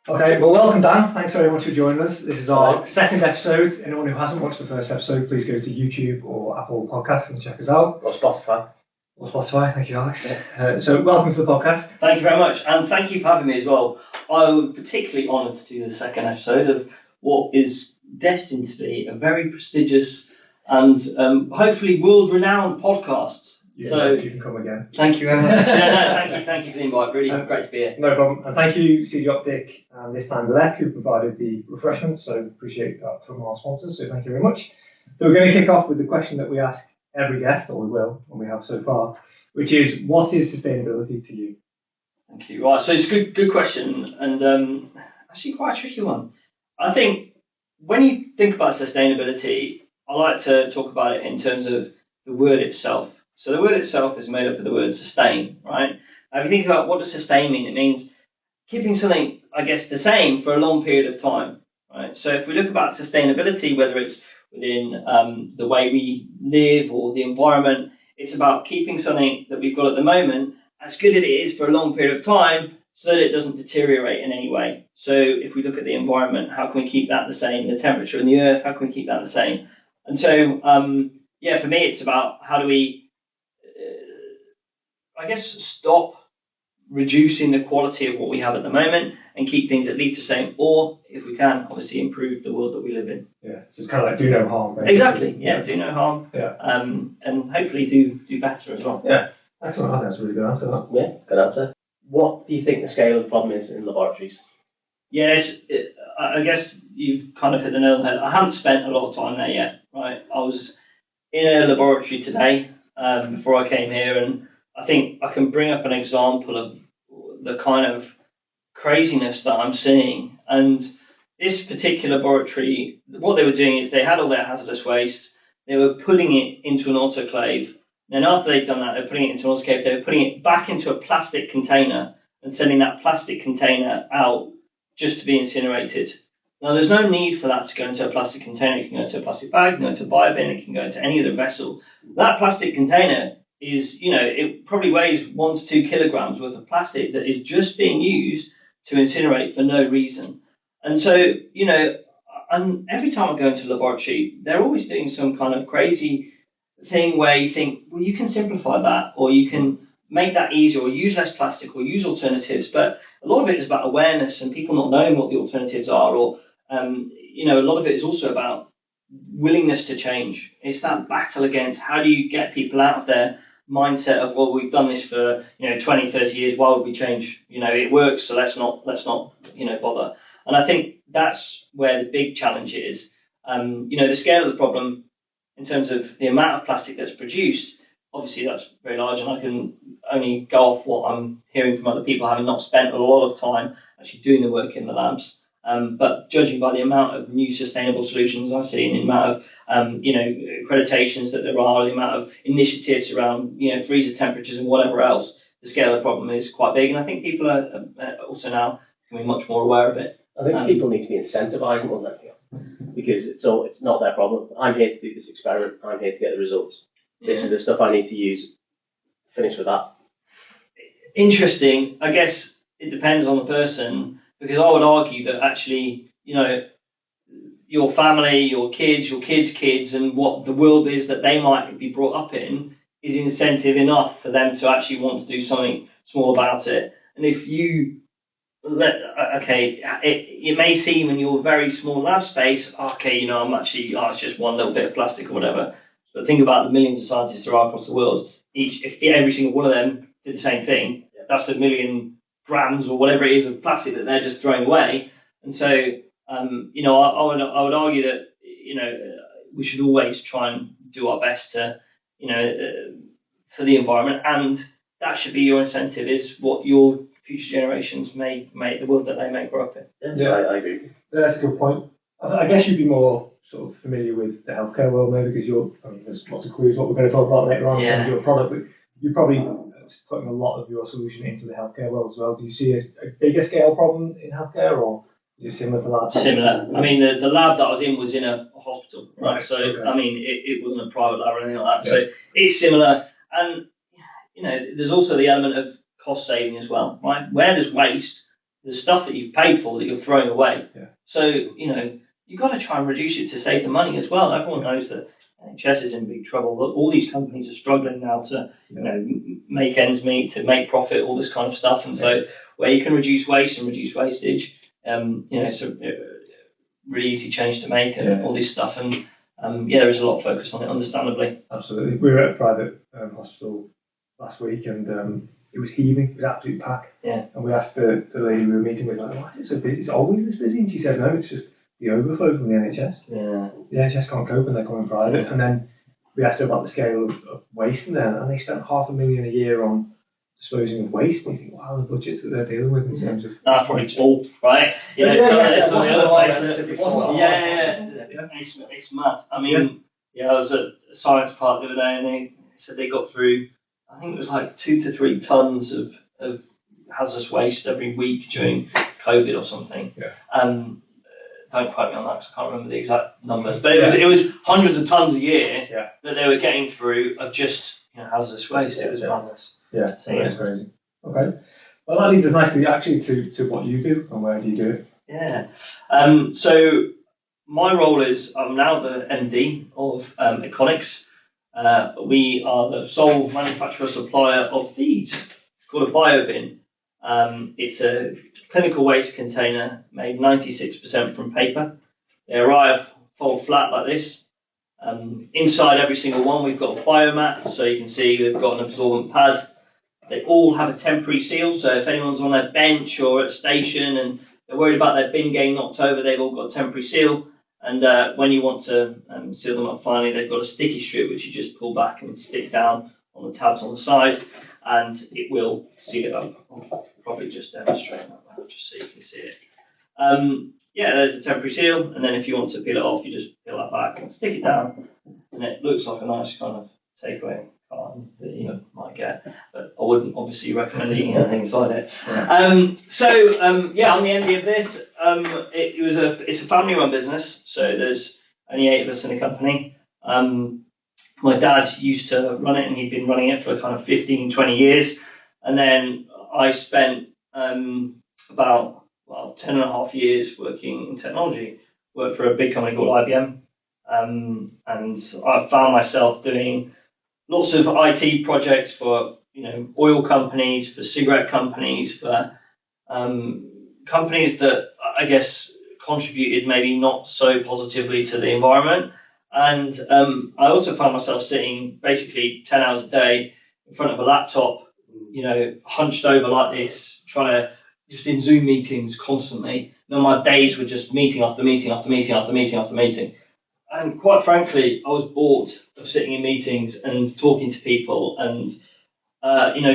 Okay, well, welcome, Dan. Thanks very much for joining us. This is our second episode. Anyone who hasn't watched the first episode, please go to YouTube or Apple Podcasts and check us out. Or Spotify. Thank you, Alex. So, welcome to the podcast. Thank you very much, and thank you for having me as well. I'm particularly honoured to do the second episode of what is destined to be a very prestigious and hopefully world-renowned podcast. Yeah, so you can come again. Thank you very much. Thank you for the invite. Really great to be here. No problem. And thank you, CG Optic, and this time Lek, who provided the refreshments. So appreciate that from our sponsors. So thank you very much. So we're going to kick off with the question that we ask every guest, or we will, and we have so far, which is, what is sustainability to you? Thank you. Right. So it's a good question, and actually quite a tricky one. I think when you think about sustainability, I like to talk about it in terms of the word itself. So the word itself is made up of the word sustain, right? Now, if you think about what does sustain mean, it means keeping something, I guess, the same for a long period of time, right? So if we look about sustainability, whether it's within the way we live or the environment, it's about keeping something that we've got at the moment as good as it is for a long period of time so that it doesn't deteriorate in any way. So if we look at the environment, how can we keep that the same? The temperature in the earth, how can we keep that the same? And so, for me, it's about how do we stop reducing the quality of what we have at the moment and keep things at least the same, or if we can, obviously improve the world that we live in. Yeah, so it's kind of like do no harm. Basically. Exactly. Yeah, do no harm. Yeah. And hopefully do better as well. Yeah. Excellent. I think that's a really good answer. That. Yeah, good answer. What do you think the scale of the problem is in laboratories? Yes, I guess you've kind of hit the nail on the head. I haven't spent a lot of time there yet. Right, I was in a laboratory today before I came here, and I think I can bring up an example of the kind of craziness that I'm seeing. And this particular laboratory, what they were doing is they had all their hazardous waste, they were putting it into an autoclave. Then after they'd done that, they were putting it into an autoclave, they were putting it back into a plastic container and sending that plastic container out just to be incinerated. Now, there's no need for that to go into a plastic container. It can go into a plastic bag, it can go into a biobin, it can go into any other vessel. That plastic container is, it probably weighs 1 to 2 kilograms worth of plastic that is just being used to incinerate for no reason. And so, and every time I go into a laboratory, they're always doing some kind of crazy thing where you think, well, you can simplify that, or you can make that easier, or use less plastic, or use alternatives. But a lot of it is about awareness and people not knowing what the alternatives are, or, a lot of it is also about willingness to change. It's that battle against how do you get people out of their mindset of, well, we've done this for 20, 30 years, why would we change? It works, so let's not bother. And I think that's where the big challenge is. The scale of the problem in terms of the amount of plastic that's produced, obviously that's very large, and I can only go off what I'm hearing from other people, having not spent a lot of time actually doing the work in the labs. But judging by the amount of new sustainable solutions I've seen, the amount of accreditations that there are, the amount of initiatives around freezer temperatures and whatever else, the scale of the problem is quite big, and I think people are also now becoming much more aware of it. I think people need to be incentivised more than anything else, because it's not their problem. I'm here to do this experiment. I'm here to get the results. This is the stuff I need to use. Finish with that. Interesting. I guess it depends on the person. Because I would argue that actually, your family, your kids' kids, and what the world is that they might be brought up in is incentive enough for them to actually want to do something small about it. And if you it may seem in your very small lab space, I'm actually, it's just one little bit of plastic or whatever. But think about the millions of scientists there are across the world. If every single one of them did the same thing, that's 1 million grams or whatever it is of plastic that they're just throwing away. And so, I would argue that, we should always try and do our best to, for the environment, and that should be your incentive, is what your future generations may make, the world that they may grow up in. Yeah, I agree. That's a good point. I guess you'd be more sort of familiar with the healthcare world maybe, because there's lots of clues what we're going to talk about later on in terms of your product, but you're probably putting a lot of your solution into the healthcare world as well. Do you see a bigger scale problem in healthcare, or is it similar to that? Similar. I mean, the lab that I was in a hospital, right? So, okay. I mean, it wasn't a private lab or anything like that. Yeah. So it's similar. And, there's also the element of cost saving as well, right? Where there's waste, the stuff that you've paid for that you're throwing away. Yeah. So, you know, you've got to try and reduce it to save the money as well. Everyone knows that NHS is in big trouble. All these companies are struggling now to, you know, make ends meet, to make profit, all this kind of stuff. And so where you can reduce waste and reduce wastage, you know, it's a really easy change to make and all this stuff. And there is a lot of focus on it, understandably. Absolutely. We were at a private hospital last week, and it was heaving. It was absolute pack. Yeah. And we asked the lady we were meeting with, like, why is it so busy? It's always this busy. And she said, no, it's just the overflow from the NHS. Yeah. The NHS can't cope and they're going private. Yeah. And then we asked her about the scale of waste in there, and they spent $500,000 a year on disposing of waste. And you think, wow, the budgets that they're dealing with in terms of. That's probably small, right? You know, it's mad. I mean, I was at a science park the other day, and they said they got through, I think it was like 2 to 3 tons of hazardous waste every week during COVID or something. Yeah. Don't quote me on that because I can't remember the exact numbers, but it was hundreds of tons a year that they were getting through of just hazardous waste. It was madness. Yeah, so that's crazy. Okay, well that leads us nicely actually to what you do and where do you do it? Yeah, so my role is I'm now the MD of Econix. We are the sole manufacturer supplier of feeds. It's called a Biobin. It's a clinical waste container made 96% from paper. They arrive fold flat like this. Inside every single one we've got a biomat, so you can see we've got an absorbent pad. They all have a temporary seal, so if anyone's on their bench or at a station and they're worried about their bin getting knocked over, they've all got a temporary seal. And when you want to seal them up finally, they've got a sticky strip which you just pull back and stick down on the tabs on the side, and it will seal it up. I'll probably just demonstrate that just so you can see it. There's the temporary seal, and then if you want to peel it off, you just peel that back and stick it down, and it looks like a nice kind of takeaway carton that you might get, but I wouldn't obviously recommend eating anything inside it. I'm the MD of this. It's a family-run business, so there's only 8 of us in the company. My dad used to run it, and he'd been running it for kind of 15, 20 years, and then I spent about 10.5 years working in technology. Worked for a big company called IBM, and I found myself doing lots of IT projects for oil companies, for cigarette companies, for companies that I guess contributed maybe not so positively to the environment. And I also found myself sitting basically 10 hours a day in front of a laptop, hunched over like this, trying to just in Zoom meetings constantly. And my days were just meeting after meeting after meeting after meeting after meeting. And quite frankly, I was bored of sitting in meetings and talking to people and,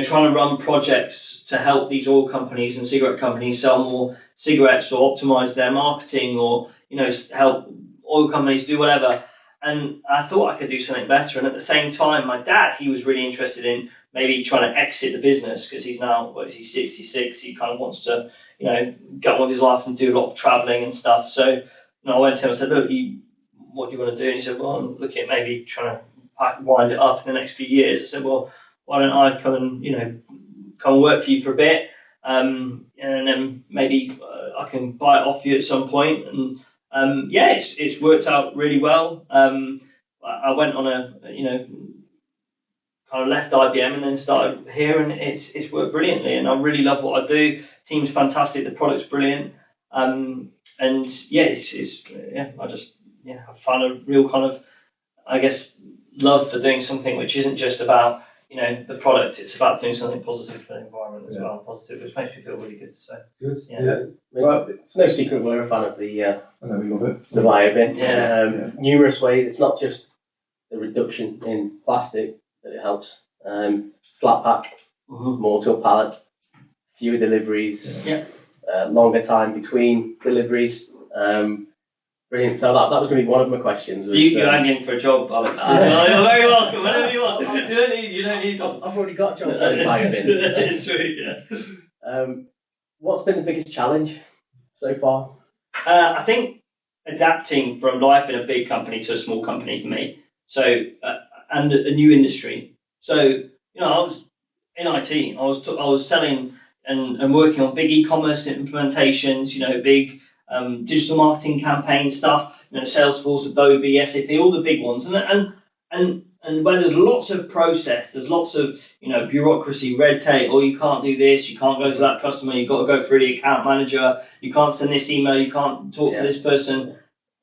trying to run projects to help these oil companies and cigarette companies sell more cigarettes or optimize their marketing or, help oil companies do whatever. And I thought I could do something better. And at the same time, my dad, he was really interested in maybe trying to exit the business because he's now, he's 66. He kind of wants to, get on with his life and do a lot of traveling and stuff. So, I went to him and said, look, what do you want to do? And he said, well, I'm looking at maybe trying to wind it up in the next few years. I said, well, why don't I come and work for you for a bit, and then maybe I can buy it off you at some point. And it's worked out really well. I went on a kind of left IBM and then started here, and it's worked brilliantly. And I really love what I do. Team's fantastic. The product's brilliant. I found a real kind of, I guess, love for doing something which isn't just about, the product. It's about doing something positive for the environment as well. Positive, which makes me feel really good. So good. Yeah. Well, it's no secret we're a fan of the I know we love it. The Biobin. Numerous ways. It's not just the reduction in plastic that it helps. Flat pack, more to a pallet, fewer deliveries, longer time between deliveries. Brilliant. So that was going to be one of my questions. You hang in for a job, Alex. You're very welcome. Whenever you want. You don't need. I've already got a job on the Biobin. It's true. Yeah. What's been the biggest challenge so far? I think adapting from life in a big company to a small company for me. So and a new industry. So I was in IT. I was selling and working on big e-commerce implementations, big digital marketing campaign stuff, Salesforce, Adobe, SAP, all the big ones, and where there's lots of process, there's lots of bureaucracy, red tape. Oh, you can't do this, you can't go to that customer, you've got to go through the account manager, you can't send this email, you can't talk to this person.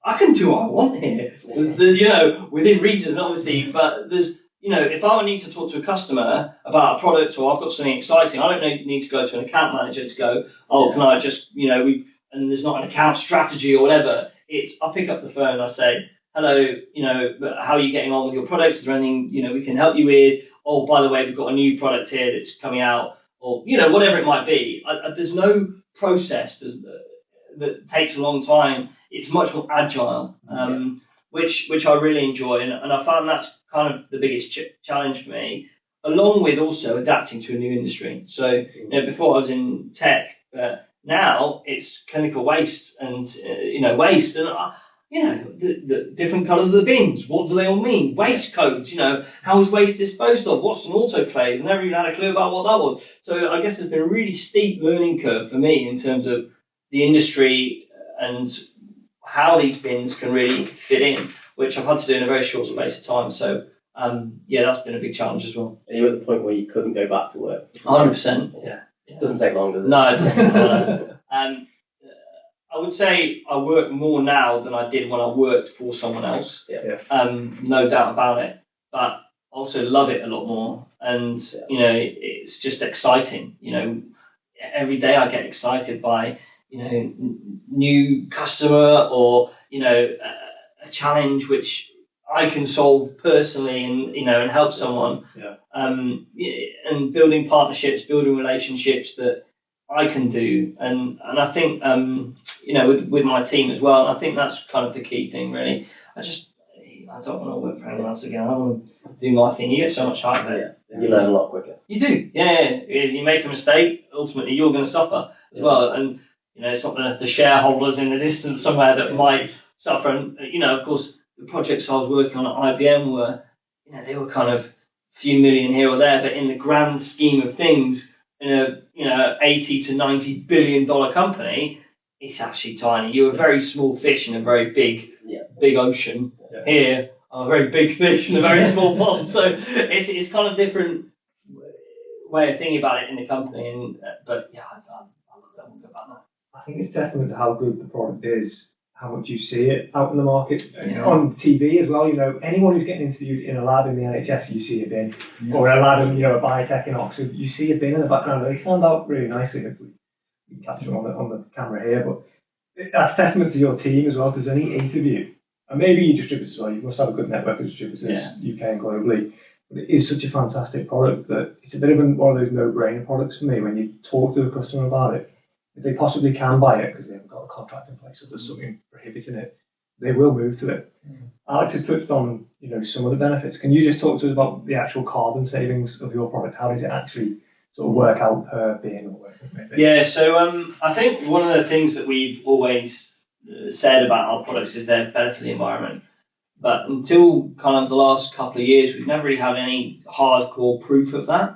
I can do what I want here. Within reason, obviously, but there's if I need to talk to a customer about a product or I've got something exciting, I don't need to go to an account manager to go, can I just, and there's not an account strategy or whatever. It's, I pick up the phone and I say, hello, how are you getting on with your products? Is there anything, we can help you with? Oh, by the way, we've got a new product here that's coming out, or, whatever it might be. There's no process that takes a long time. It's much more agile, which I really enjoy. And I found that's kind of the biggest challenge for me, along with also adapting to a new industry. So, before I was in tech, now it's clinical waste and, waste. And, the different colours of the bins, what do they all mean? Waste codes, how is waste disposed of? What's an autoclave? I never even had a clue about what that was. So I guess there's been a really steep learning curve for me in terms of the industry and how these bins can really fit in, which I've had to do in a very short space of time. So, that's been a big challenge as well. Are you at the point where you couldn't go back to work? 100%. Yeah. It doesn't take long, does it? No, it doesn't. I would say I work more now than I did when I worked for someone else. No doubt about it. But I also love it a lot more. And, it's just exciting. Every day I get excited by, new customer or, a challenge which I can solve personally and help someone. And building partnerships, building relationships that I can do, and I think with my team as well. And I think that's kind of the key thing, really. I don't want to work for anyone else again. I want to do my thing. You get so much out of it. You learn a lot quicker. You do, yeah. If you make a mistake, ultimately you're going to suffer as well. And it's not the shareholders in the distance somewhere that might suffer. And of course, the projects I was working on at IBM were, they were kind of a few million here or there, but in the grand scheme of things, in a 80 to 90 billion dollar company, it's actually tiny. You're a very small fish in a very big ocean. Here, I'm a very big fish in a very small pond. So it's kind of different way of thinking about it in the company. And I love that. We'll go back now. I think it's testament to how good the product is, how much you see it out in the market, on TV as well. Anyone who's getting interviewed in a lab in the NHS, you see a bin, or a lab in a biotech in Oxford, you see a bin in the background. They stand out really nicely. If we can capture them on the camera here, but that's testament to your team as well, because there's only 8 of you, and maybe you distributors as well. You must have a good network of distributors, UK and globally. But it is such a fantastic product that it's a bit of one of those no-brainer products for me. When you talk to a customer about it, if they possibly can buy it because they haven't got a contract in place or there's something prohibiting it, they will move to it. Alex has touched on, some of the benefits. Can you just talk to us about the actual carbon savings of your product? How does it actually sort of work out per bin or whatever it may be? Yeah, so I think one of the things that we've always said about our products is they're better for the environment. But until kind of the last couple of years, we've never really had any hardcore proof of that.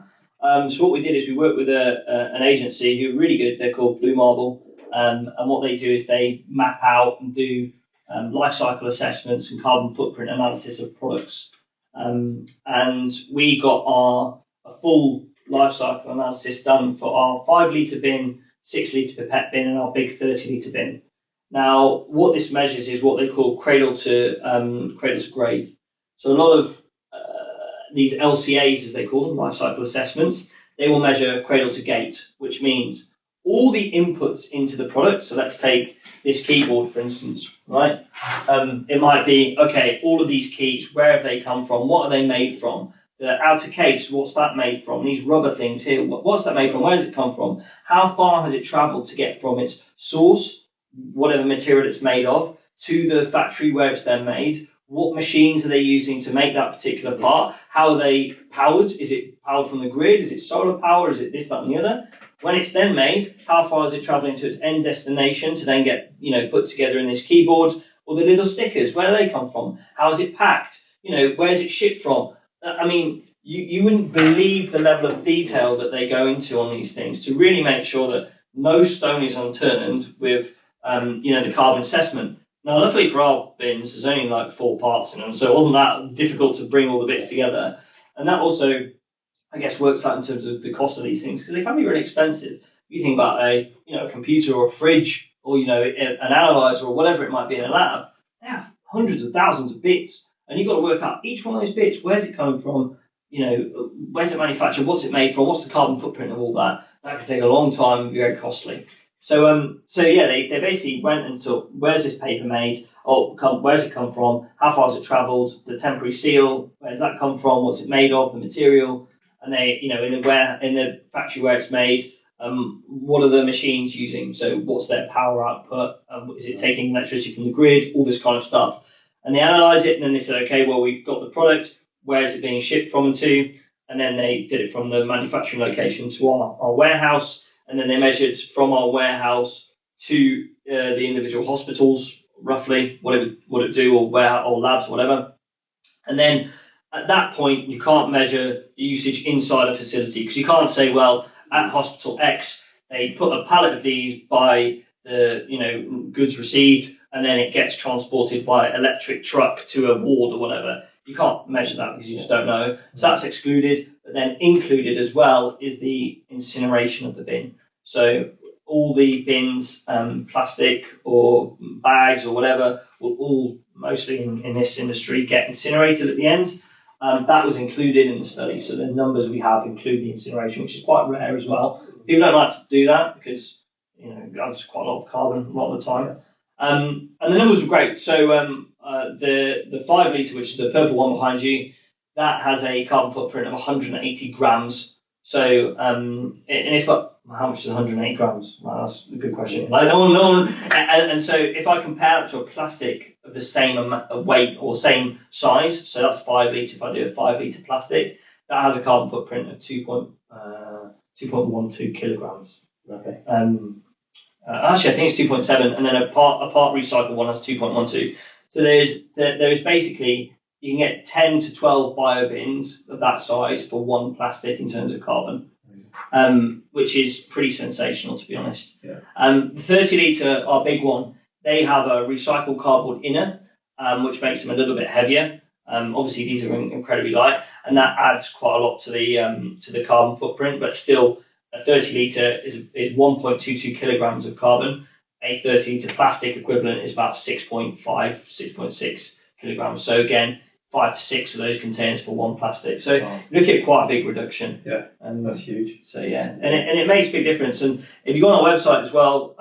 So what we did is we worked with an agency who are really good. They're called Blue Marble, and what they do is they map out and do life cycle assessments and carbon footprint analysis of products. And we got a full life cycle analysis done for our 5 litre bin, 6 litre pipette bin, and our big 30 litre bin. Now, what this measures is what they call cradle to grave. So a lot of these LCAs, as they call them, life cycle assessments, they will measure cradle to gate, which means all the inputs into the product. So let's take this keyboard, for instance, right? It might be, okay, all of these keys, where have they come from? What are they made from? The outer case, what's that made from? These rubber things here, what's that made from? Where does it come from? How far has it traveled to get from its source, whatever material it's made of, to the factory where it's then made? What machines are they using to make that particular part? How are they powered? Is it powered from the grid? Is it solar power? Is it this, that, and the other? When it's then made, how far is it traveling to its end destination to then get, put together in this keyboard? Or the little stickers, where do they come from? How is it packed? Where is it shipped from? I mean, you wouldn't believe the level of detail that they go into on these things to really make sure that no stone is unturned with the carbon assessment. Now, luckily for our bins, there's only like 4 parts in them, so it wasn't that difficult to bring all the bits together. And that also, I guess, works out in terms of the cost of these things, because they can be really expensive. You think about a computer or a fridge or an analyzer or whatever it might be in a lab, they have hundreds of thousands of bits, and you've got to work out each one of those bits. Where's it coming from? Where's it manufactured? What's it made from? What's the carbon footprint of all that? That could take a long time and be very costly. So they basically went and saw, where's this paper made? Where's it come from? How far has it travelled? The temporary seal, where's that come from? What's it made of? The material, and they, in the factory where it's made, what are the machines using? So what's their power output? Is it taking electricity from the grid? All this kind of stuff. And they analyse it, and then they said, okay, well, we've got the product. Where is it being shipped from and to? And then they did it from the manufacturing location to our warehouse. And then they measured from our warehouse to the individual hospitals, roughly, what it would do, or labs, whatever. And then at that point, you can't measure the usage inside a facility, because you can't say, well, at hospital X, they put a pallet of these by the goods received, and then it gets transported by electric truck to a ward or whatever. You can't measure that because you just don't know. So that's excluded. But then included as well is the incineration of the bin. So all the bins, plastic or bags or whatever, will all, mostly in this industry, get incinerated at the end. That was included in the study. So the numbers we have include the incineration, which is quite rare as well. People don't like to do that because that's quite a lot of carbon a lot of the time. And the numbers were great. So the 5 litre, which is the purple one behind you, that has a carbon footprint of 180 grams. So, and if how much is 180 grams? Well, that's a good question. Like, no one. And so if I compare it to a plastic of the same amount of weight or same size, so that's 5 litre. If I do a 5 litre plastic, that has a carbon footprint of 2.12 kilograms. Okay. Actually, I think it's 2.7, and then a part recycled one has 2.12. So there is basically, you can get 10 to 12 biobins of that size for one plastic in terms of carbon, which is pretty sensational, to be honest. Yeah. The 30 litre, our big one, they have a recycled cardboard inner, which makes them a little bit heavier. Obviously, these are incredibly light, and that adds quite a lot to the carbon footprint, but still, a 30 litre is 1.22 kilograms of carbon. A 30 litre plastic equivalent is about 6.5, 6.6 kilograms. So again, 5 to 6 of those containers for one plastic. So you look at quite a big reduction. Yeah, that's huge. So yeah, and it makes a big difference. And if you go on our website as well,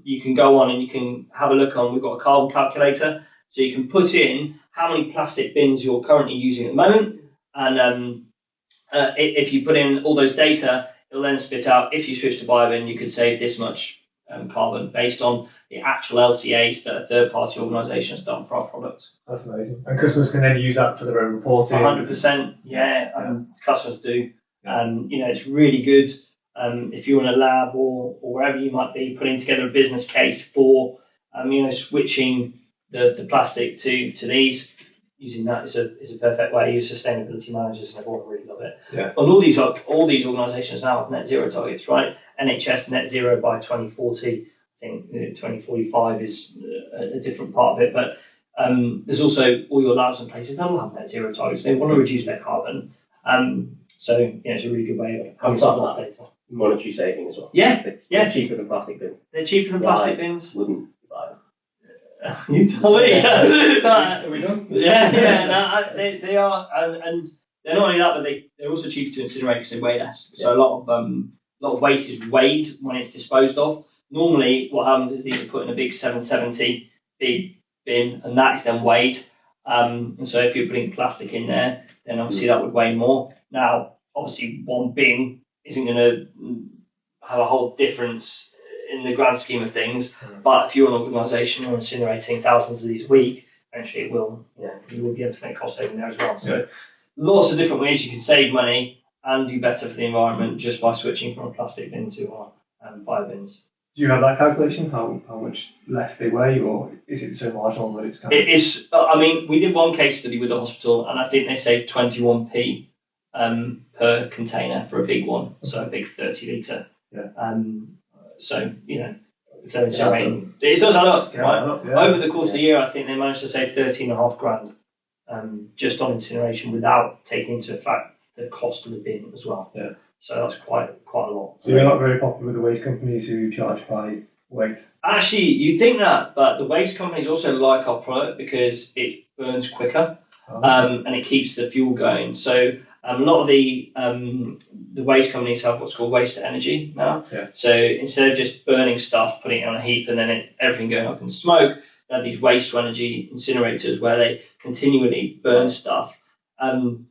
you can go on and you can have a look on. We've got a carbon calculator, so you can put in how many plastic bins you're currently using at the moment, and if you put in all those data, it'll then spit out, if you switch to Biobin, you could save this much carbon based on the actual LCAs that a third-party organisation has done for our products. That's amazing. And customers can then use that for their own reporting. 100%, yeah. Customers do. It's really good if you're in a lab or wherever you might be putting together a business case for switching the plastic to these. Using that is a perfect way. Use sustainability managers and everyone really love it. Yeah. And all these organisations now have net zero targets, right? NHS net zero by 2040. I think 2045 is a different part of it, but there's also all your labs and places that will have net zero targets. They want to reduce their carbon. So it's a really good way of having some of that data. Monetary saving as well. Yeah. They're cheaper than plastic bins. They're cheaper than plastic bins. Wouldn't buy them. You tell me. Are we done? Yeah. They are, and they're not only that, but they're also cheaper to incinerate because they weigh less. So a lot of waste is weighed when it's disposed of. Normally, what happens is these are put in a big 770 big bin, and that is then weighed. And so if you're putting plastic in there, then obviously that would weigh more. Now, obviously, one bin isn't going to have a whole difference in the grand scheme of things, but if you're an organisation who are incinerating thousands of these a week, eventually it will, you will be able to make cost saving there as well. So lots of different ways you can save money and do better for the environment just by switching from a plastic bin to our biobins. Do you have that calculation? How much less they weigh, or is it so marginal that it's kind of... It is. I mean, we did one case study with the hospital, and I think they saved 21p per container for a big one, so a big 30 litre. Yeah. So if they're incinerating, it does add up. Right? Yeah. Over the course of the year, I think they managed to save 13.5 grand just on incineration without taking into effect the cost of the bin as well. Yeah. So that's quite a lot. So you're not very popular with the waste companies who charge by weight? Actually, you'd think that, but the waste companies also like our product because it burns quicker, and it keeps the fuel going. So a lot of the waste companies have what's called waste to energy now. Yeah. So instead of just burning stuff, putting it on a heap, and then everything going up in smoke, they have these waste to energy incinerators where they continually burn stuff. And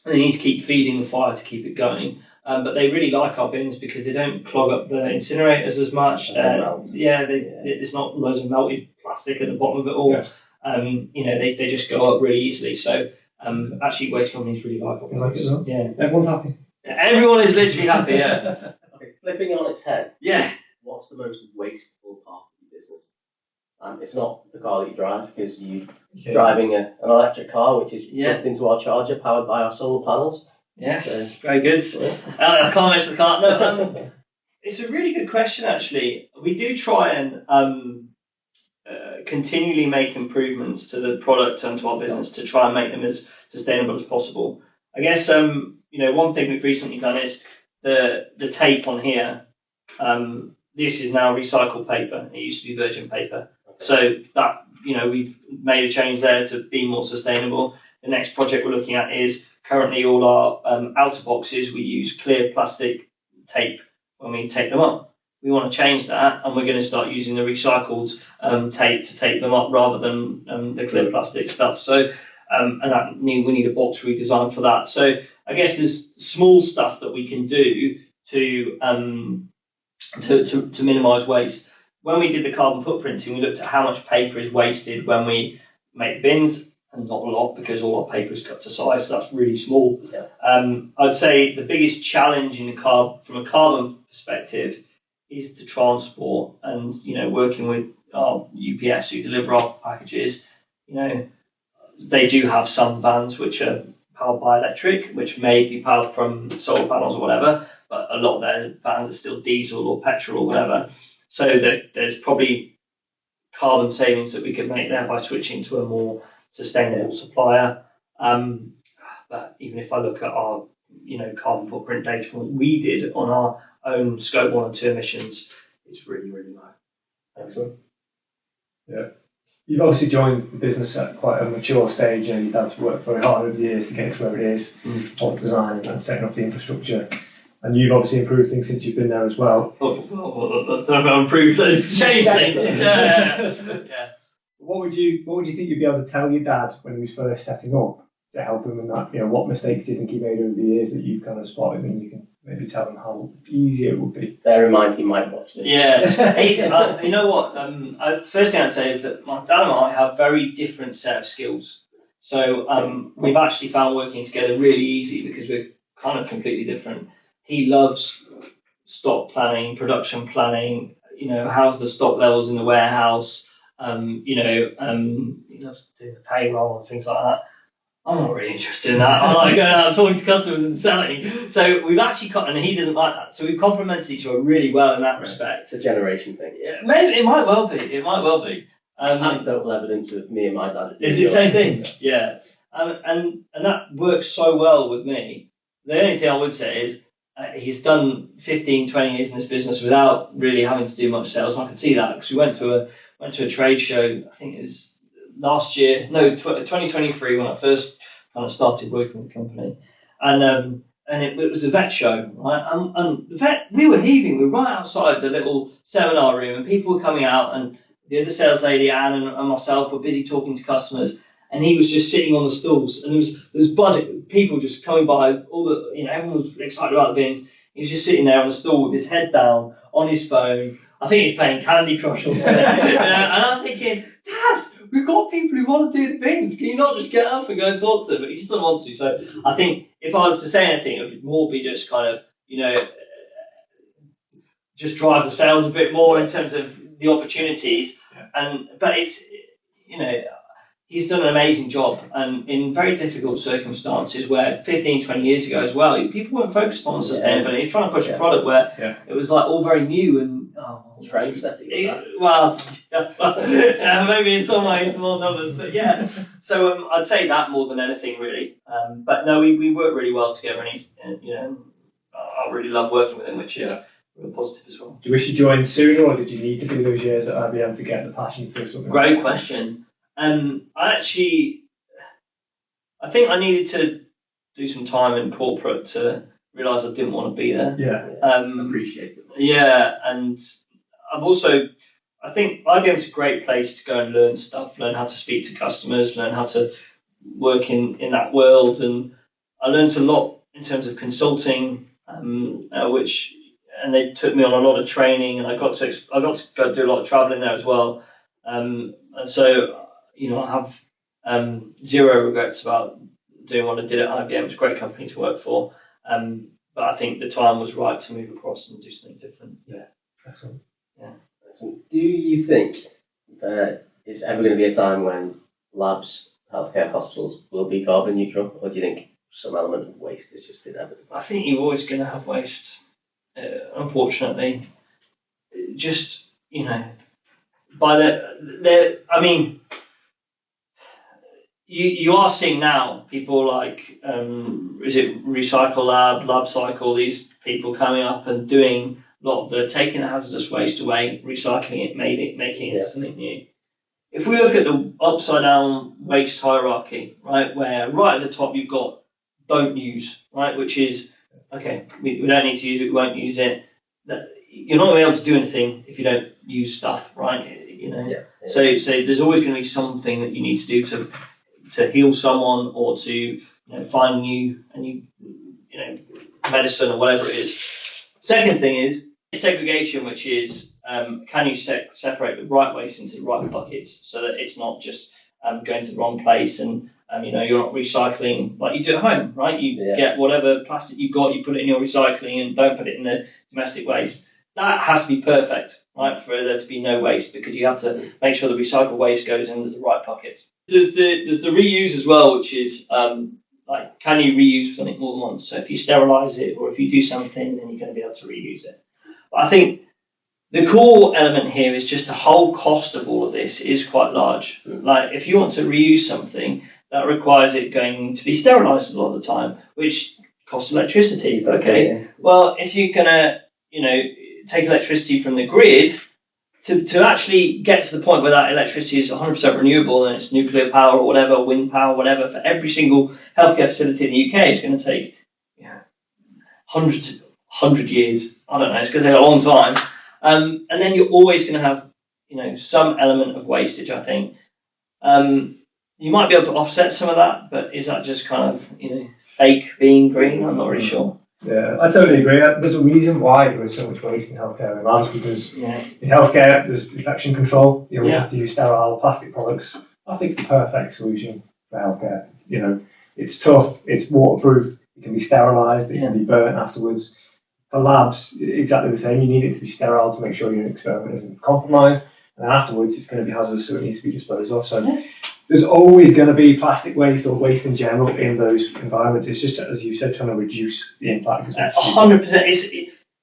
they need to keep feeding the fire to keep it going. But they really like our bins because they don't clog up the incinerators as much. There's not loads of melted plastic at the bottom of it all. Yeah. They just go up really easily. So actually, waste companies really like our bins. Like it, Yeah, everyone's happy. Everyone is literally happy. Yeah. Okay, flipping it on its head. Yeah. What's the most wasteful part of your business? It's not the car that you drive, because you're driving an electric car which is plugged into our charger, powered by our solar panels. Yes, very good. I can't mention the car. No, it's a really good question, actually. We do try and continually make improvements to the product and to our business to try and make them as sustainable as possible. I guess one thing we've recently done is the tape on here. This is now recycled paper. It used to be virgin paper. So that we've made a change there to be more sustainable. The next project we're looking at is currently all our outer boxes, we use clear plastic tape when we take them up. We want to change that, and we're going to start using the recycled tape to take them up rather than the clear plastic stuff. So we need a box redesigned for that. So I guess there's small stuff that we can do to minimise waste. When we did the carbon footprinting, we looked at how much paper is wasted when we make bins, and not a lot because all our paper is cut to size, so that's really small. Yeah. I'd say the biggest challenge from a carbon perspective is the transport, and working with our UPS who deliver our packages. They do have some vans which are powered by electric, which may be powered from solar panels or whatever, but a lot of their vans are still diesel or petrol or whatever. So there's probably carbon savings that we could make there by switching to a more sustainable supplier. But even if I look at our carbon footprint data from what we did on our own scope 1 and 2 emissions, it's really, really low. Excellent. Yeah. You've obviously joined the business at quite a mature stage, and you've had to work very hard over the years to get it to where it is, on design and setting up the infrastructure. And you've obviously improved things since you've been there as well. Improved, changed things. Yeah. What would you think you'd be able to tell your dad when he was first setting up to help him in that? What mistakes do you think he made over the years that you've kind of spotted, and you can maybe tell him how easy it would be? Bear in mind he might watch this. Yeah. You know what? First thing I'd say is that my dad and I have very different set of skills. So we've actually found working together really easy because we're kind of completely different. He loves stock planning, production planning. How's the stock levels in the warehouse? He loves doing the payroll and things like that. I'm not really interested in that. I like going out and talking to customers and selling. So we've actually and he doesn't like that. So we've complemented each other really well in that respect. It's a generation thing. Yeah, maybe it might well be. Anecdotal evidence of me and my dad. Is it the same thing? Yeah. And that works so well with me. The only thing I would say is he's done 15, 20 years in this business without really having to do much sales. And I can see that because we went to a trade show, I think it was last year, 2023, when I first kind of started working with the company. And it was a vet show, right? And the vet, we were heaving. We were right outside the little seminar room, and people were coming out, and the other sales lady, Anne, and myself were busy talking to customers. And he was just sitting on the stools, and there was buzzing, people just coming by. Everyone was excited about the bins. He was just sitting there on the stool with his head down on his phone. I think he's playing Candy Crush or something. And I'm thinking, Dad, we've got people who want to do the bins. Can you not just get up and go and talk to them? But he just doesn't want to. So I think if I was to say anything, it would more be just kind of, just drive the sales a bit more in terms of the opportunities. Yeah. But it's, he's done an amazing job, and in very difficult circumstances where 15, 20 years ago as well, people weren't focused on sustainability. He's trying to push a product where it was like all very new and trade setting. Well, maybe in some ways more than others, but yeah. So I'd say that more than anything, really. But no, we work really well together, and he's, I really love working with him, which is real positive as well. Do you wish you joined sooner, or did you need to do those years at IBM to get the passion for something? Great question. I think I needed to do some time in corporate to realise I didn't want to be there. Appreciate it. Yeah, and I think IBM's a great place to go and learn stuff, learn how to speak to customers, learn how to work in that world. And I learned a lot in terms of consulting, and they took me on a lot of training, and I got to go do a lot of travelling there as well. And so, I have zero regrets about doing what I did at IBM. It's a great company to work for. But I think the time was right to move across and do something different. Yeah, excellent. Yeah. Excellent. Do you think there is ever going to be a time when labs, healthcare, hospitals will be carbon neutral, or do you think some element of waste is just inevitable? I think you're always going to have waste, unfortunately. Just, you are seeing now people like, is it Recycle Lab, Lab Cycle, these people coming up and doing a lot of taking the hazardous waste away, recycling it, making it something new. If we look at the upside down waste hierarchy, right, where right at the top you've got don't use, right, which is, okay, we don't need to use it, we won't use it. You're not going to be able to do anything if you don't use stuff, right? So there's always going to be something that you need to do to heal someone, or to find new medicine or whatever it is. Second thing is segregation, which is can you separate the right waste into the right buckets so that it's not just going to the wrong place, and you're not recycling like you do at home, right? You get whatever plastic you've got, you put it in your recycling, and don't put it in the domestic waste. That has to be perfect, right, for there to be no waste, because you have to make sure the recycled waste goes into the right buckets. There's the reuse as well, which is like, can you reuse something more than once? So if you sterilise it, or if you do something, then you're going to be able to reuse it. But I think the core element here is just the whole cost of all of this is quite large. Like, if you want to reuse something, that requires it going to be sterilised a lot of the time, which costs electricity. Okay, well, if you're going to take electricity from the grid to actually get to the point where that electricity is 100% renewable, and it's nuclear power or whatever, wind power, whatever, for every single healthcare facility in the UK, it's going to take 100 years. I don't know, it's going to take a long time. And then you're always going to have some element of wastage, I think. You might be able to offset some of that, but is that just kind of fake being green? I'm not really sure. Yeah, I totally agree. There's a reason why there is so much waste in healthcare and labs, because in healthcare there's infection control. We have to use sterile plastic products. Plastic's the perfect solution for healthcare. It's tough, it's waterproof, it can be sterilised, it can be burnt afterwards. For labs, exactly the same. You need it to be sterile to make sure your experiment isn't compromised, and afterwards it's going to be hazardous, so it needs to be disposed of. So there's always going to be plastic waste or waste in general in those environments. It's just, as you said, trying to reduce the impact as much. 100%.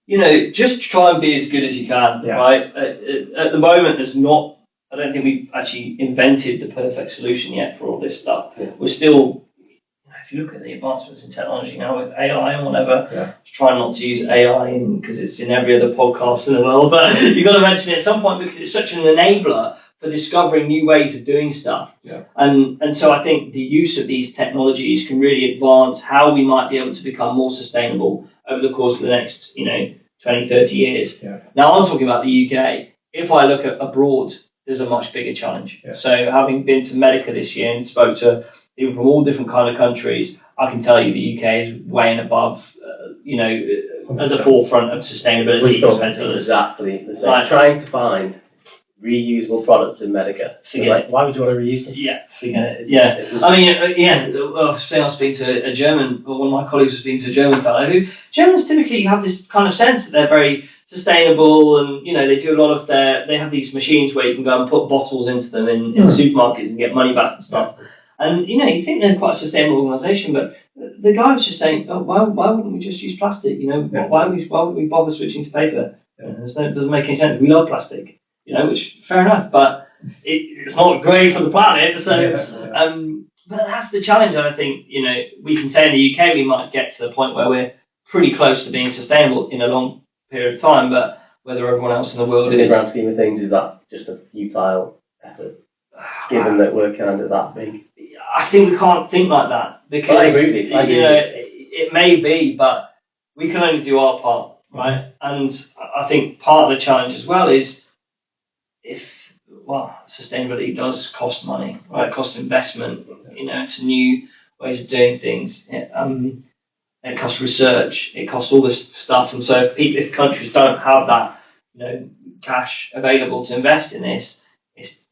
It's just try and be as good as you can, right? At the moment, there's not. I don't think we've actually invented the perfect solution yet for all this stuff. We're still. If you look at the advancements in technology now with AI and whatever, try not to use AI because it's in every other podcast in the world, but you've got to mention it at some point, because it's such an enabler for discovering new ways of doing stuff. And so I think the use of these technologies can really advance how we might be able to become more sustainable over the course of the next 20, 30 years. Now, I'm talking about the UK. If I look at abroad, there's a much bigger challenge. So having been to Medica this year and spoke to people from all different kind of countries, I can tell you the UK is way and above, at the forefront of sustainability. We thought exactly the same. Trying to find reusable products in Medica. Why would you want to reuse them? Forget it. I mean, I was speaking to a German, or one of my colleagues was speaking to a German fellow who, Germans typically have this kind of sense that they're very sustainable, and they do a lot of they have these machines where you can go and put bottles into them in supermarkets and get money back and stuff. And you think they're quite a sustainable organisation, but the guy was just saying, oh, why wouldn't we just use plastic? Why would we bother switching to paper? It doesn't make any sense. We love plastic, which fair enough, but it's not great for the planet. So, but that's the challenge. And I think we can say in the UK we might get to the point where we're pretty close to being sustainable in a long period of time, but whether everyone else in the world in the grand scheme of things, is that just a futile effort, given that we're kind of that big? I think we can't think like that, because I agree with you. It may be, but we can only do our part, right? And I think part of the challenge as well is sustainability does cost money, right? It costs investment, to new ways of doing things. It costs research, it costs all this stuff, and so if countries don't have that, cash available to invest in this,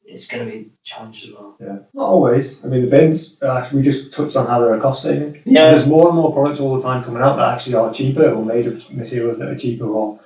it's going to be a challenge as well. Yeah, not always. I mean, the bins, we just touched on how they're a cost saving. Yeah. There's more and more products all the time coming out that actually are cheaper, or made of materials that are cheaper, or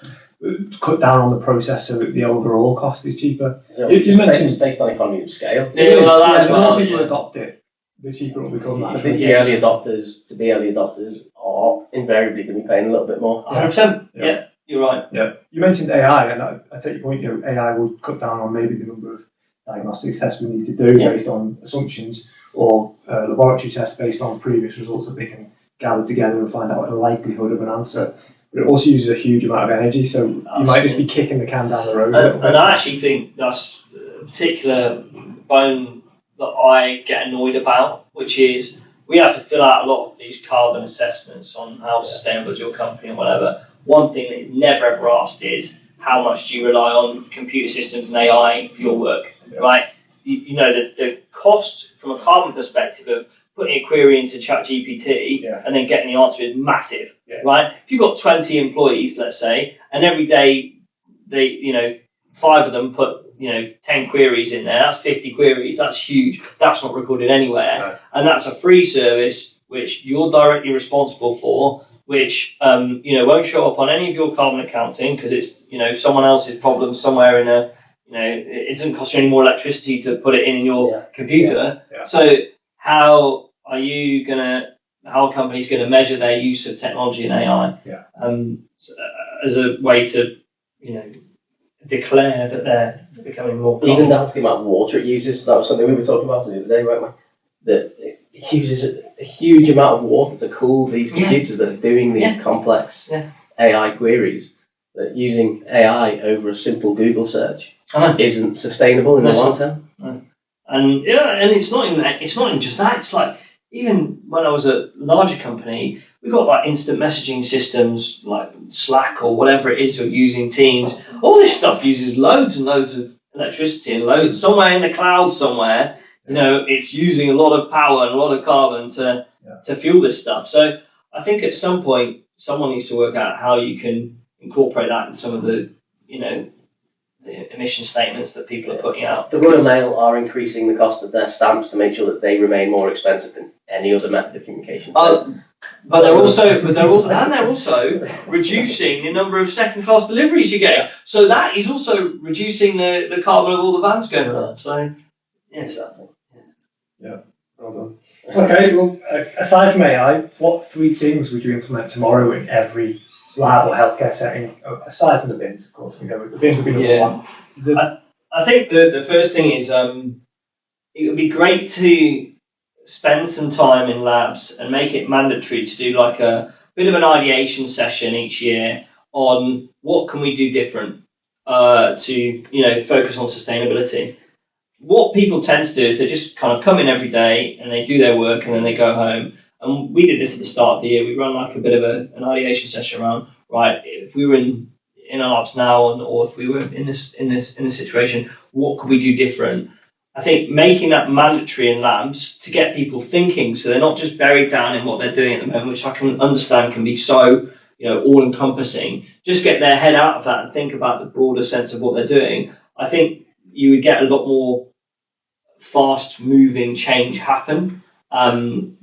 cut down on the process so that the overall cost is cheaper. You mentioned it's based on economies of scale. The more people adopt it, the cheaper it will become. I think the early adopters are invariably going to be paying a little bit more. 100%. Yeah, you're right. Yeah. You mentioned AI, and I take your point. AI will cut down on maybe the number of diagnostics tests we need to do based on assumptions, or laboratory tests based on previous results that they can gather together and find out the likelihood of an answer. But it also uses a huge amount of energy, so you might just be kicking the can down the road. And I actually think that's a particular bone that I get annoyed about, which is we have to fill out a lot of these carbon assessments on how sustainable is your company and whatever. One thing that is never ever asked is, how much do you rely on computer systems and AI for your work, right? The cost from a carbon perspective of putting a query into ChatGPT and then getting the answer is massive, right? If you've got 20 employees, let's say, and every day they, 5 of them put, 10 queries in there, that's 50 queries, that's huge. That's not recorded anywhere. And that's a free service which you're directly responsible for, which won't show up on any of your carbon accounting, because it's someone else's problem somewhere in a it doesn't cost you any more electricity to put it in your computer. So how are companies gonna measure their use of technology and AI as a way to declare that they're becoming more carbon? Even down to the amount of water it uses. That was something we were talking about the other day, weren't we? That it uses a huge amount of water to cool these computers that are doing these complex AI queries. That using AI over a simple Google search isn't sustainable in the long term. And it's not even just that. It's like, even when I was at a larger company, we got like instant messaging systems like Slack or whatever it is you're using, Teams. All this stuff uses loads and loads of electricity, and loads somewhere in the cloud somewhere. It's using a lot of power and a lot of carbon to fuel this stuff. So I think at some point someone needs to work out how you can incorporate that in some of the the emission statements that people are putting out. The Royal Mail are increasing the cost of their stamps to make sure that they remain more expensive than any other method of communication. But they're also reducing the number of second-class deliveries you get. So that is also reducing the carbon of all the vans going around. So yes, well done. Okay, well, aside from AI, what 3 things would you implement tomorrow in every lab or healthcare setting, aside from the bins, of course? The bins would be number one. I think the first thing is it would be great to spend some time in labs and make it mandatory to do like a bit of an ideation session each year on what can we do different to focus on sustainability. What people tend to do is they just kind of come in every day and they do their work and then they go home. And we did this at the start of the year. We run like a bit of an ideation session around, right, if we were in our labs now, or if we were in this situation, what could we do different? I think making that mandatory in labs to get people thinking, so they're not just buried down in what they're doing at the moment, which I can understand can be so all-encompassing. Just get their head out of that and think about the broader sense of what they're doing. I think you would get a lot more fast-moving change happen,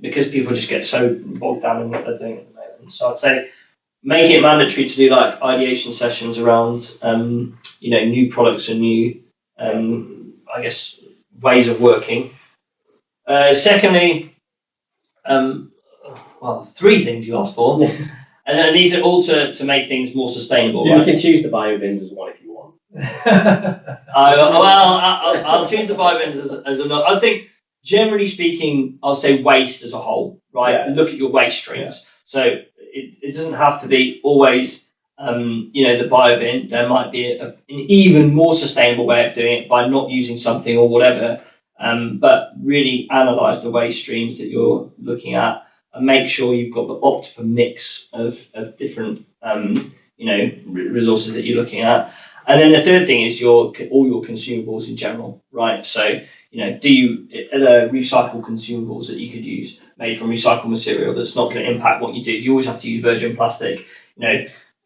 because people just get so bogged down in what they're doing at the moment. So I'd say make it mandatory to do like ideation sessions around new products and new I guess ways of working. Secondly, three things you asked for, and then these are all to make things more sustainable. You can choose the biobins as one if you want. I'll choose the biobins as another. I think generally speaking, I'll say waste as a whole, right? Yeah. Look at your waste streams. So it doesn't have to be always the biobin. There might be an even more sustainable way of doing it by not using something or whatever. But really analyze the waste streams that you're looking at and make sure you've got the optimum mix of different resources that you're looking at. And then the third thing is all your consumables in general, right? So are there recycled consumables that you could use made from recycled material that's not going to impact what you do? You always have to use virgin plastic,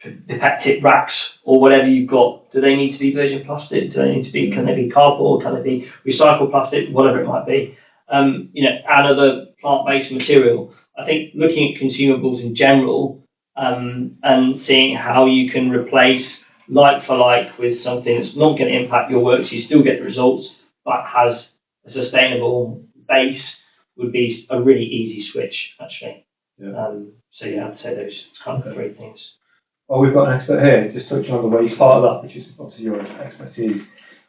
pipette tip racks or whatever you've got. Do they need to be virgin plastic? Can they be cardboard? Can they be recycled plastic? Whatever it might be. And other plant-based material. I think looking at consumables in general and seeing how you can replace like for like with something that's not going to impact your work, so you still get the results, but has a sustainable base would be a really easy switch, actually. Yeah. I'd say those kind of three things. Well, we've got an expert here, just touching on the waste part of that, which is obviously your expertise.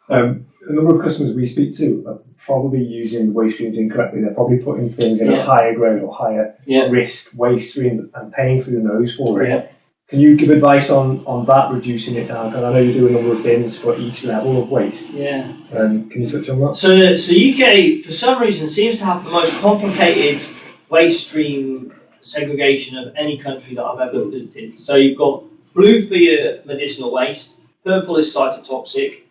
A number of customers we speak to are probably using waste streams incorrectly. They're probably putting things in a higher grade or higher risk waste stream and paying through the nose for it. Yeah. Can you give advice on that, reducing it down? Because I know you do a number of bins for each level of waste. Yeah. Can you touch on that? So UK, for some reason, seems to have the most complicated waste stream segregation of any country that I've ever visited. So you've got blue for your medicinal waste, purple is cytotoxic,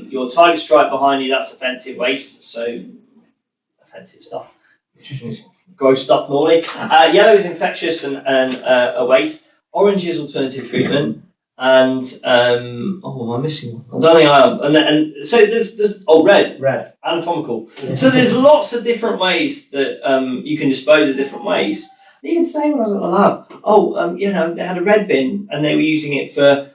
your tiger stripe behind you, that's offensive waste, so offensive stuff, gross stuff normally. Yellow is infectious and a waste. Orange is alternative treatment, and am I missing one? I don't think I am. And so there's red, anatomical. Yeah. So there's lots of different ways that you can dispose of different waste. Even today when I was at the lab, they had a red bin and they were using it for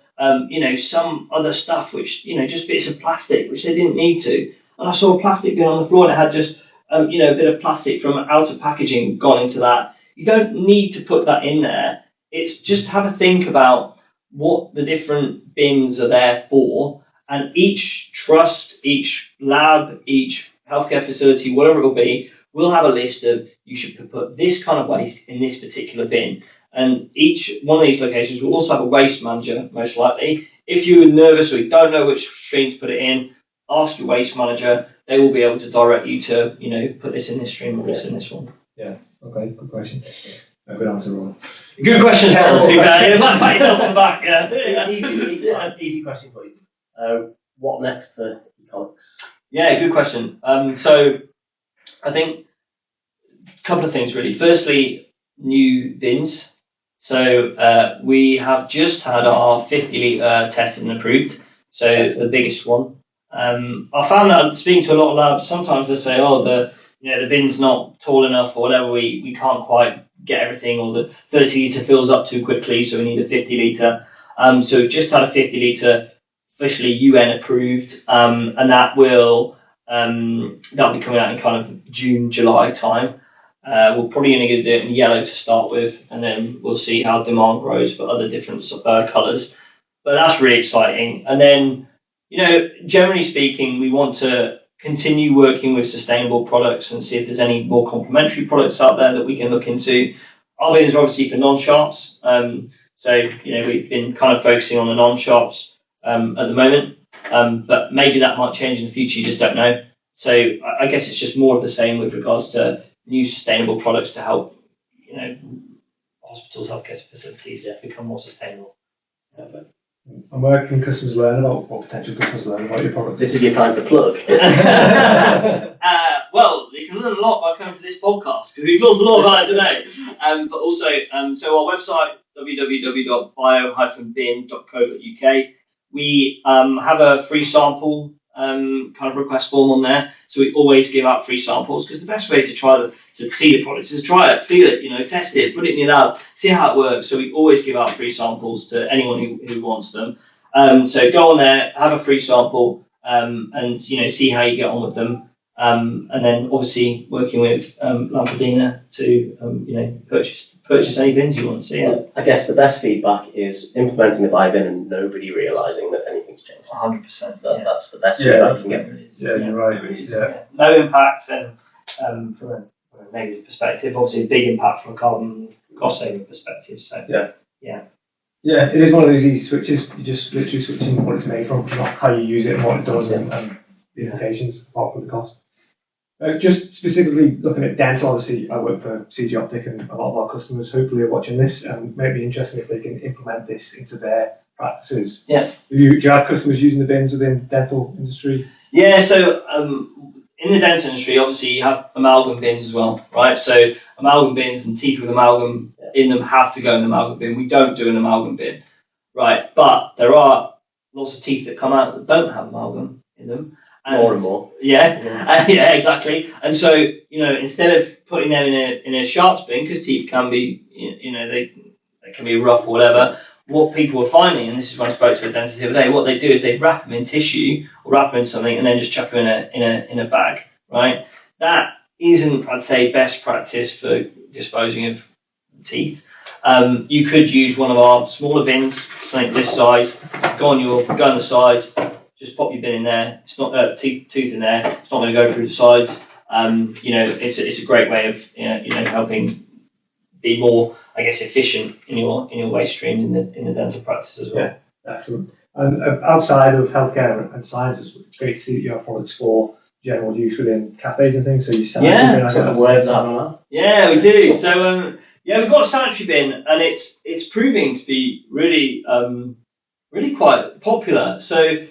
some other stuff, which just bits of plastic which they didn't need to. And I saw a plastic bin on the floor and it had just a bit of plastic from outer packaging gone into that. You don't need to put that in there. It's just have a think about what the different bins are there for, and each trust, each lab, each healthcare facility, whatever it will be, will have a list of you should put this kind of waste in this particular bin. And each one of these locations will also have a waste manager, most likely. If you're nervous or you don't know which stream to put it in, ask your waste manager. They will be able to direct you to, put this in this stream or this in this one. Yeah, okay, good question. Good answer, Ron. Good question, Harold. Pat yourself on the back. Yeah. Easy question for you. What next for Econix? Yeah, good question. So I think a couple of things really. Firstly, new bins. So we have just had our 50 litre tested and approved. So the biggest one. I found that speaking to a lot of labs, sometimes they say, the bin's not tall enough or whatever. We can't quite get everything, or the 30 litre fills up too quickly, so we need a 50 litre. So we've just had a 50 litre officially UN approved, and that will that'll be coming out in kind of June, July time. We're probably going to do it in yellow to start with, and then we'll see how demand grows for other different colours. But that's really exciting. And then, generally speaking, we want to continue working with sustainable products and see if there's any more complementary products out there that we can look into. Our bins are obviously for non-sharps. So we've been kind of focusing on the non-sharps at the moment. But maybe that might change in the future, you just don't know. So I guess it's just more of the same with regards to new sustainable products to help, hospitals, healthcare facilities become more sustainable. And where can customers learn about, or potential customers learn about your product? This is your time to plug. Well, you can learn a lot by coming to this podcast, because we talked a lot about it today. But also, so our website, www.bio-bin.co.uk, we have a free sample kind of request form on there. So we always give out free samples, because the best way to to see the product is to try it, feel it, test it, put it in your lab, see how it works. So we always give out free samples to anyone who wants them. So go on there, have a free sample, and see how you get on with them. And then obviously working with Lampadina to purchase any bins you want to see. I guess the best feedback is implementing the Biobin and nobody realising that anything's changed. 100%. That's the best feedback you can get. Yeah, you're right. Yeah. No impacts, and from a negative perspective, obviously a big impact from a carbon cost saving perspective. So yeah, it is one of those easy switches. You just literally switching what it's made from, not how you use it and what it does, and the implications apart from the cost. Just specifically looking at dental, obviously I work for CG Optic, and a lot of our customers hopefully are watching this, and it may be interesting if they can implement this into their practices. Yeah. Do you have customers using the bins within dental industry? Yeah, so in the dental industry, obviously you have amalgam bins as well, right? So amalgam bins and teeth with amalgam in them have to go in the amalgam bin. We don't do an amalgam bin, right? But there are lots of teeth that come out that don't have amalgam in them. More and more. Yeah, exactly. And so, instead of putting them in a sharps bin, because teeth can be, they can be rough or whatever, what people are finding, and this is when I spoke to a dentist the other day, what they do is they wrap them in tissue or wrap them in something and then just chuck them in a bag, right? That isn't, I'd say, best practice for disposing of teeth. You could use one of our smaller bins, something this size, go on the side, just pop your bin in there. It's not tooth in there. It's not going to go through the sides. It's a great way of helping be more, I guess, efficient in your waste streams in the dental practice as well. Yeah, excellent. And outside of healthcare and sciences, it's great to see that you have products for general use within cafes and things. So you sell Yeah, we do. So we've got a sanitary bin, and it's proving to be really really quite popular. So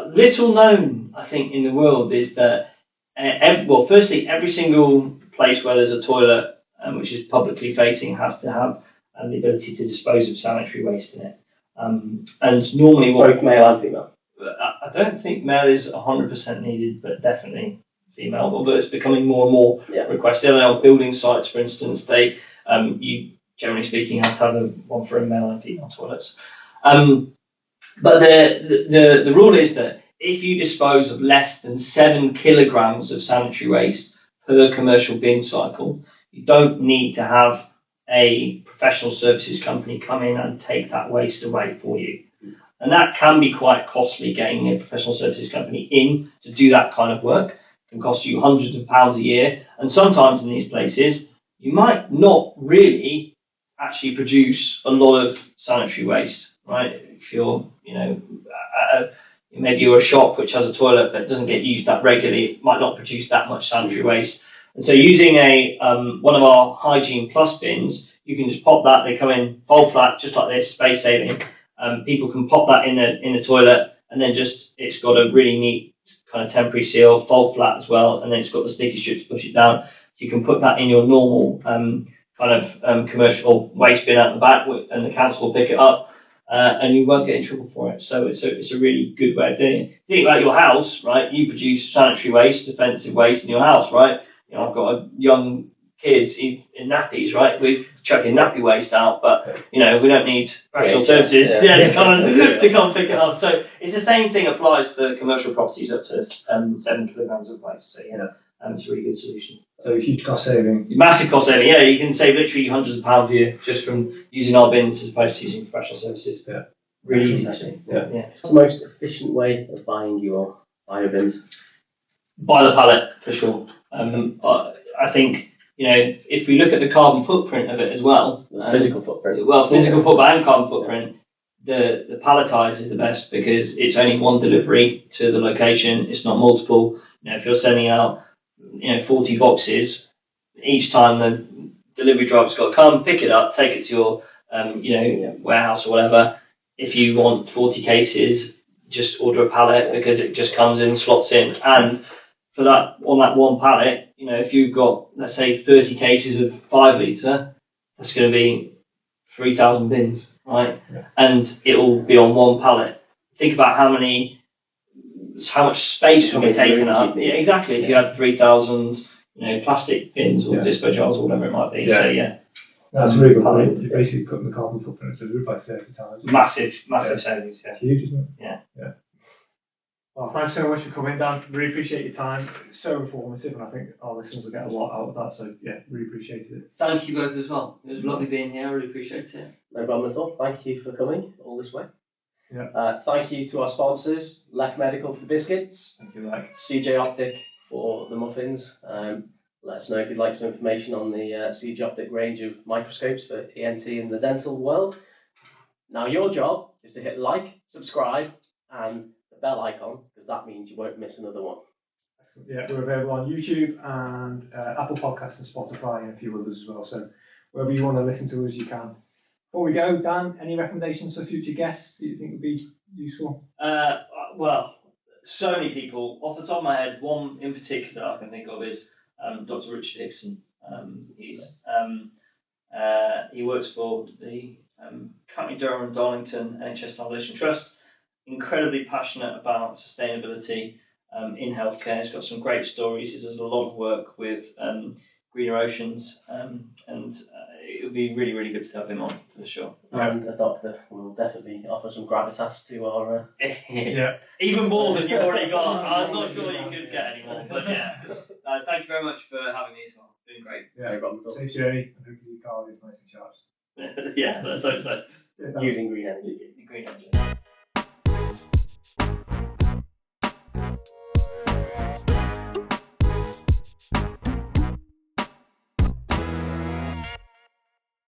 little known, I think, in the world is that firstly, every single place where there's a toilet, which is publicly facing, has to have the ability to dispose of sanitary waste in it. And normally, both male and female. I don't think male is 100% needed, but definitely female. Although it's becoming more and more requested. On building sites, for instance, you generally speaking have to have one for a male and female toilets. But the rule is that if you dispose of less than 7 kilograms of sanitary waste per commercial bin cycle, you don't need to have a professional services company come in and take that waste away for you. And that can be quite costly, getting a professional services company in to do that kind of work. It can cost you hundreds of pounds a year. And sometimes in these places, you might not really actually produce a lot of sanitary waste, right? If you're, maybe you're a shop which has a toilet but doesn't get used that regularly, it might not produce that much sanitary waste. And so using one of our Hygiene Plus bins, you can just pop that. They come in fold flat, just like this, space saving. People can pop that in the toilet, and then it's got a really neat kind of temporary seal, fold flat as well, and then it's got the sticky strip to push it down. You can put that in your normal commercial waste bin out the back, and the council will pick it up, and you won't get in trouble for it. So it's a really good way of doing it. Think about your house, right? You produce sanitary waste, defensive waste in your house, right? I've got a young kids in nappies, right? We chuck in nappy waste out, but we don't need professional services to come pick it up. So it's the same thing applies for commercial properties up to 7 kilograms of waste. So it's a really good solution. So huge cost saving. Massive cost saving. Yeah, you can save literally hundreds of pounds a year just from using our bins as opposed to using professional services. Yeah. Really easy to do. Yeah. What's the most efficient way of buying your biobins? By the pallet, for sure. I think, if we look at the carbon footprint of it as well. Physical footprint. Physical footprint and carbon footprint. The palletized is the best because it's only one delivery to the location. It's not multiple. If you're sending out 40 boxes, each time the delivery driver's got to come, pick it up, take it to your warehouse or whatever. If you want 40 cases, just order a pallet because it just comes in, slots in. And for that, on that one pallet, if you've got, let's say, 30 cases of 5 litre, that's going to be 3,000 bins, right? Yeah. And it will be on one pallet. Think about how many how much space would be How many taken rooms up. you'd need. Yeah, exactly. If you had 3,000, plastic bins or dispo jars or whatever it might be. Yeah. So yeah, That's a really good point. You're basically cutting the carbon footprint of the roof by 30 times. massive savings. Yeah. It's huge, isn't it? Yeah. Well, thanks so much for coming, Dan. Really appreciate your time. It's so informative, and I think our listeners will get a lot out of that. So yeah, really appreciated it. Thank you both as well. It was lovely being here. I really appreciate it. No problem at all. Thank you for coming all this way. Yeah. Thank you to our sponsors, Lec Medical for the biscuits, Thank you, Mike. CJ Optic for the muffins. Let us know if you'd like some information on the CJ Optic range of microscopes for ENT in the dental world. Now your job is to hit like, subscribe, and the bell icon, because that means you won't miss another one. Yeah, we're available on YouTube and Apple Podcasts and Spotify and a few others as well. So wherever you want to listen to us, you can. Before we go, Dan, any recommendations for future guests that you think would be useful? Well, so many people. Off the top of my head, one in particular I can think of is Dr. Richard Hickson. He works for the County Durham and Darlington NHS Foundation Trust. Incredibly passionate about sustainability in healthcare. He's got some great stories. He does a lot of work with greener oceans, and it would be really, really good to have him on for sure. And a doctor will definitely offer some gravitas to our. Yeah. Even more than you've already got. I'm not sure you could get any more, but yeah. Thank you very much for having me as well. Been great. Yeah, No problem at all. safe journey, and hopefully your car is nice and charged. Yeah, let's hope so. Cheers, Dan. Using green energy. Green engine.